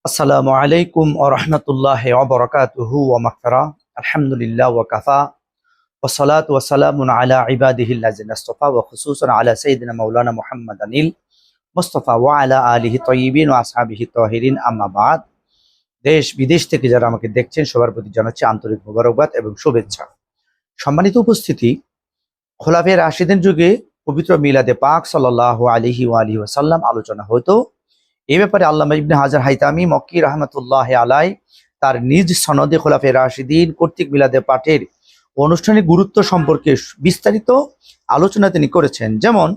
আসসালামু আলাইকুম ওয়া রাহমাতুল্লাহি ওয়া বারাকাতুহু ওয়া মাগফিরা। আলহামদুলিল্লাহ ওয়া কাফা ওয়া সালাতু ওয়া সালামুন আলা ইবাদিহিল্লাযিনা ইসতাফা ওয়া খুসুসান আলা সাইয়্যিদিনা মাওলানা মুহাম্মাদানিল মুস্তাফা ওয়া আলা আলিহি তাইয়্যিবিন ওয়া আসহাবিহি তাহিরিন, আম্মা বাদ। দেশ বিদেশ থেকে যারা আমাকে দেখছেন সবার প্রতি জানাচ্ছি আন্তরিক মোবারকবাদ এবং শুভেচ্ছা। সম্মানিত উপস্থিতি, খোলাফায়ে রাশিদিন যুগে পবিত্র মিলাদে পাক সাল্লাল্লাহু আলাইহি ওয়া আলিহি ওয়াসাল্লাম আলোচনা হতো। এই ব্যাপারে আল্লামা ইবনে হাজার হাইতামি মক্কি রাহমাতুল্লাহি আলাই তার নিজ সনদে খোলাফায়ে রাশিদিন কর্তৃক মিলাদে পাঠের অনুষ্ঠানিক গুরুত্ব সম্পর্কে বিস্তারিত আলোচনা তিনি করেছেন। যেমন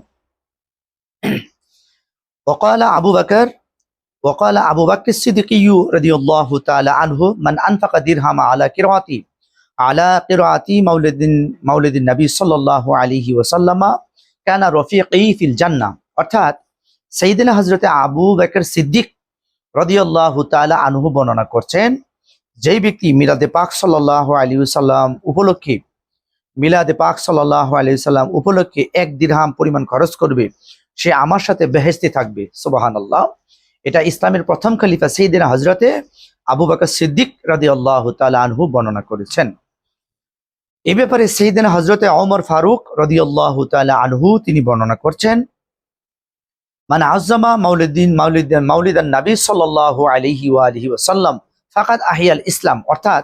ওয়াকালা আবু বকর সিদ্দিকিয়্যু রাদিয়াল্লাহু তাআলা আনহু মান আনফাকা দিরহামা আলা কিরাআতি মাউলিদিন নবী সাল্লাল্লাহু আলাইহি ওয়াসাল্লাম কানা রফিকি ফিল জান্নাহ। অর্থাৎ সাইয়েদনা হযরতে আবু বকর সিদ্দিক রাদিয়াল্লাহু তাআলা আনহু বর্ণনা করছেন, যেই ব্যক্তি মিলাদে পাক সাল্লাল্লাহু আলাইহি ওয়াসাল্লাম উপলক্ষে 1 দিরহাম পরিমাণ খরচ করবে, সে আমার সাথে বেহেশতে থাকবে। সুবহানাল্লাহ। এটা ইসলামের প্রথম খলিফা সাইয়েদনা হযরতে আবু বকর সিদ্দিক রাদিয়াল্লাহু তাআলা আনহু বর্ণনা করেছেন। এই ব্যাপারে সাইয়েদনা হযরতে ওমর ফারুক রাদিয়াল্লাহু তাআলা আনহু তিনি বর্ণনা করছেন, মান আযযামা মাউলিদান নবী সাল্লাল্লাহু আলাইহি ওয়া আলিহি ওয়াসাল্লাম ফাকাদ আহিয়াল ইসলাম। অর্থাৎ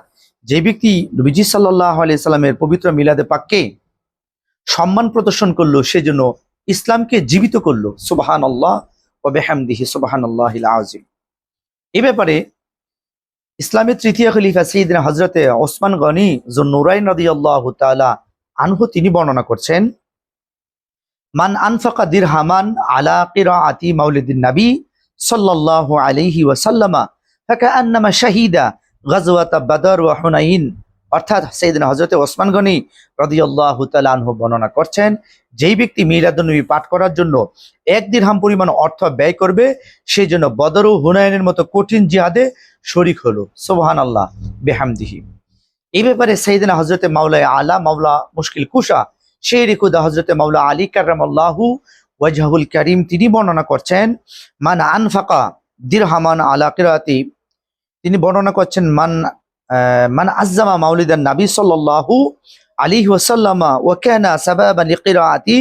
যে ব্যক্তি নবীজি সাল্লাল্লাহু আলাইহি সাল্লামের পবিত্র মিলাদে পাককে সম্মান প্রদর্শন করলো, সেজন্য ইসলামকে জীবিত করলো। সুবহানাল্লাহ ওয়া বিহামদিহি সুবহানাল্লাহিল আযীম। এই ব্যাপারে ইসলামের তৃতীয় খলিফা সাইয়েদনা হযরতে ওসমান গনি যুন্নুরাইন রাদিয়াল্লাহু তাআলা আনহু তিনি বর্ণনা করছেন, মান আনফাকা দিরহামান আলা কিরাআতি মাউলিদিন নবী সাল্লাল্লাহু আলাইহি ওয়াসাল্লাম ফাকান্নামা শাহিদা গাজওয়াতা বদর ওয়া হুনাইন। অর্থাৎ সাইয়েদনা হযরতে ওসমান গনি রাদিয়াল্লাহু তাআলা আনহু বর্ণনা করছেন, যেই ব্যক্তি মিলাদুন নবী পাঠ করার জন্য 1 দিরহাম পরিমাণ অর্থ ব্যয় করবে, সেই জন্য বদর ও হুনাইনের মতো কঠিন জিহাদে শরীক হলো। সুবহানাল্লাহ বিহামদিহি। এই ব্যাপারে সাইয়েদনা হযরতে মাওলা মুশকিল কুশা শের খুদা হযরতে মাওলা আলী কাররামাল্লাহু ওয়াজহুল কারীম তিনি বর্ণনা করছেন, মান আনফাকা দিরহামান আলা কিরাআতি, তিনি বর্ণনা করছেন মান আযযামা মাউলিদান নবী সাল্লাল্লাহু আলাইহি ওয়াসাল্লাম ওয়া কানা সাবাবান লিকিরাআতি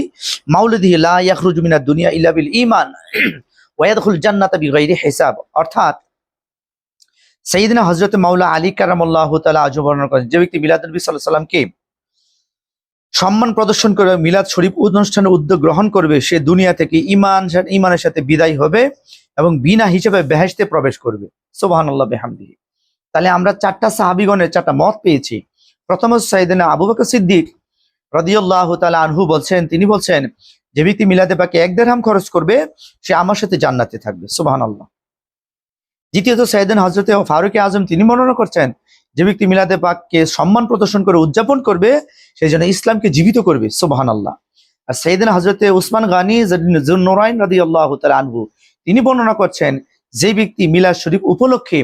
মাউলিদিহি লা ইয়াখরুজু মিনাদ দুনিয়া ইল্লা বিল ঈমান ওয়া ইয়াদখুল জান্নাতা বিগাইরি হিসাব। অর্থাৎ সাইয়েদনা হযরতে মাওলা আলী কাররামাল্লাহু তাআলা আজও বর্ণনা করেন, যে ব্যক্তি মিলাদ নবী সাল্লাল্লাহু আলাইহি সাল্লামকে সম্মান প্রদর্শন করে মিলাদ শরীফ অনুষ্ঠানে উদ্যোগ গ্রহণ করবে, সে দুনিয়া থেকে ঈমানের সাথে বিদায় হবে এবং বিনা হিসেবে বেহেশতে প্রবেশ করবে। সুবহানাল্লাহ বিহামদিহি। তাহলে আমরা 4টা সাহাবীগণের 4টা মত পেয়েছি। প্রথম সাইয়েদনা আবু বকর সিদ্দিক রাদিয়াল্লাহু তাআলা আনহু বলছেন, তিনি বলছেন, যে ব্যক্তি মিলাদে পাকে 1 দিরহাম খরচ করবে, সে আমার সাথে জান্নাতে থাকবে। সুবহানাল্লাহ। দ্বিতীয়ত সাইয়েদনা হযরতে ফারুক আজম তিনি বর্ণনা করছেন, যে ব্যক্তি মিলাদে পাককে সম্মান প্রদর্শন করে উদযাপন করবে, সেই জন্য ইসলামকে জীবিত করবে। সুবহানাল্লাহ। আর সাইয়েদনা হযরতে উসমান গনি যুন্নুরাইন রাদিয়াল্লাহু তাআলা আনহু তিনি বর্ণনা করছেন, যে ব্যক্তি মিলাদ শরীফ উপলক্ষে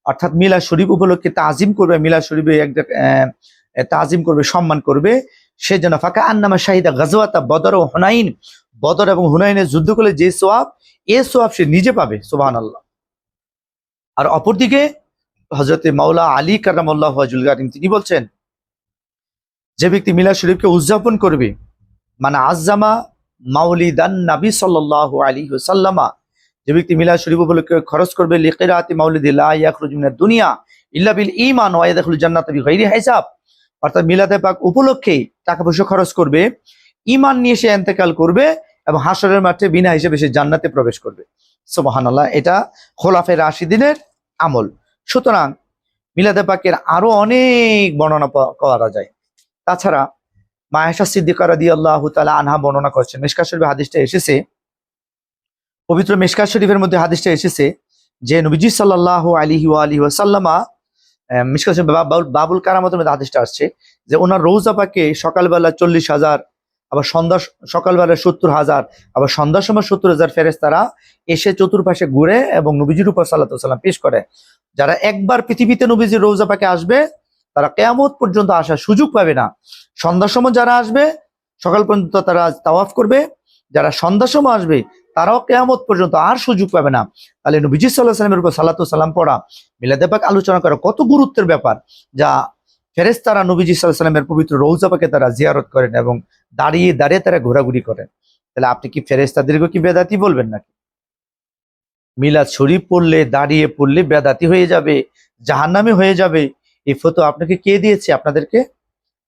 অর্থাৎ মিলাদ শরীফ উপলক্ষে তাজিম করবে, মিলাদ শরীফে তাজিম করবে, সম্মান করবে, সে যেন ফাকা আন্নামা শাহিদা গাজওয়াতা বদর ও হুনাইন, বদর এবং হুনাইনের যুদ্ধ করলে যে সওয়াব, এই সওয়াব সে নিজে পাবে। সুবহানাল্লাহ। আর অপরদিকে হযরতে মাওলা আলী কাররামাল্লাহু ওয়াজহুল কারীম তিনি বলছেন, যে ব্যক্তি মিলাদ শরীফকে উদযাপন করবে, মানে আযযামা মাউলিদান নবী সাল্লাল্লাহু আলাইহি ওয়াসাল্লাম, যে ব্যক্তি মিলাদ শরীফ উপলক্ষে খরচ করবে লিকিরাআতি মাউলিদি লা ইয়াখরুজু মিনাদ দুনিয়া ইল্লা বিল ঈমান ওয়া ইয়াদখুলুল জান্নাতা বিগাইরি হিসাব। অর্থাৎ মিলাদে পাক উপলক্ষে টাকা পয়সা খরচ করবে, ঈমান নিয়ে সে ইন্তেকাল করবে এবং হাশরের মাঠে বিনা হিসেবে সে জান্নাতে প্রবেশ করবে। সুবহানাল্লাহ। এটা খোলাফায়ে রাশিদিনের আমল। সুতরাং মিলাদে পাকের আরো অনেক বর্ণনা করা যায়। তাছাড়া মা আয়েশা সিদ্দিকা রাদিয়াল্লাহু তাআলা আনহা বর্ণনা করছেন, মিশকাত শরীফে হাদিসটা এসেছে, পবিত্র মিশকাত শরীফের মধ্যে হাদিসটা এসেছে, যে নবীজি সাল্লাল্লাহু আলাইহি ওয়া আলিহি ওয়াসাল্লাম মিশকাত শরীফ বাবুল কারামাতের মধ্যে হাদিসটা আসছে, যে ওনার রওজা পাকে সকালবেলা 40,000, আবার সকালবেলা 70,000, আবার সন্ধ্যার সময় 70,000 ফেরেশতারা এসে চতুর্পাশে ঘুরে এবং নবীজির উপর সাল্লাল্লাহু আলাইহি ওয়াসাল্লাম পেশ করে। যারা একবার পৃথিবীতে নবীজির রওজা পাকে আসবে, তারা কিয়ামত পর্যন্ত আসার সুযোগ পাবে না। সন্ধ্যার সময় যারা আসবে, সকাল পর্যন্ত তারা তাওয়াফ করবে, যারা সন্ধ্যার সময় আসবে তারাও কেয়ামত পর্যন্ত আর সুযোগ পাবে না। তাহলে নবীজি সাল্লাল্লাহু আলাইহি ওয়াসাল্লামের উপর সালাতু সালাম পড়া, মিলাদে পাক আলোচনা করা কত গুরুত্বের ব্যাপার, যা ফেরেশতারা নবীজি সাল্লাল্লাহু আলাইহি ওয়াসাল্লামের পবিত্র রওজা পাকে তারা জিয়ারত করেন এবং দাঁড়িয়ে দাঁড়িয়ে তারা ঘোরাঘুরি করেন। তাহলে আপনি কি ফেরেশতাদেরকে কি বেদাতি বলবেন নাকি? মিলাদ শরীফ পড়লে, দাঁড়িয়ে পড়লে বেদাতি হয়ে যাবে, জাহান্নামী হয়ে যাবে, এই ফতোয়া আপনাকে কে দিয়েছে আপনাদেরকে?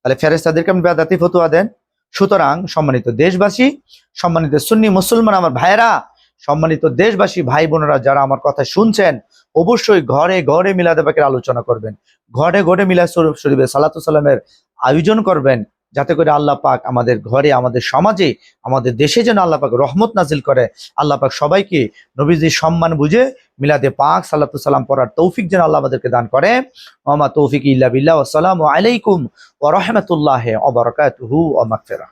তাহলে ফেরেশতাদেরকে আপনি বেদাতি ফতোয়া দেন। সুতরাং সম্মানিত দেশবাসী, সম্মানিত সুন্নি মুসলমান আমার ভাইয়েরা, সম্মানিত দেশবাসী ভাই বোনেরা যারা আমার কথা শুনছেন, অবশ্যই ঘরে ঘরে মিলাদে পাকের আলোচনা করবেন, ঘরে ঘরে মিলাদ শরীফে সালাতু সালামের আয়োজন করবেন, যাতে করে আল্লাহ পাক আমাদের ঘরে, আমাদের সমাজে, আমাদের দেশে যেন আল্লাহ পাক রহমত নাজিল করে। আল্লাহ পাক সবাইকে নবীজির সম্মান বুঝে মিলাদে পাক সালাতু সালাম পড়ার তৌফিক যেন আল্লাহ আমাদেরকে দান করে। ওয়া মা তৌফিক ইল্লা বিল্লাহ। আসসালামু আলাইকুম ওয়া রাহমাতুল্লাহি ওয়া বারাকাতুহু ওয়া মাগফিরাহ।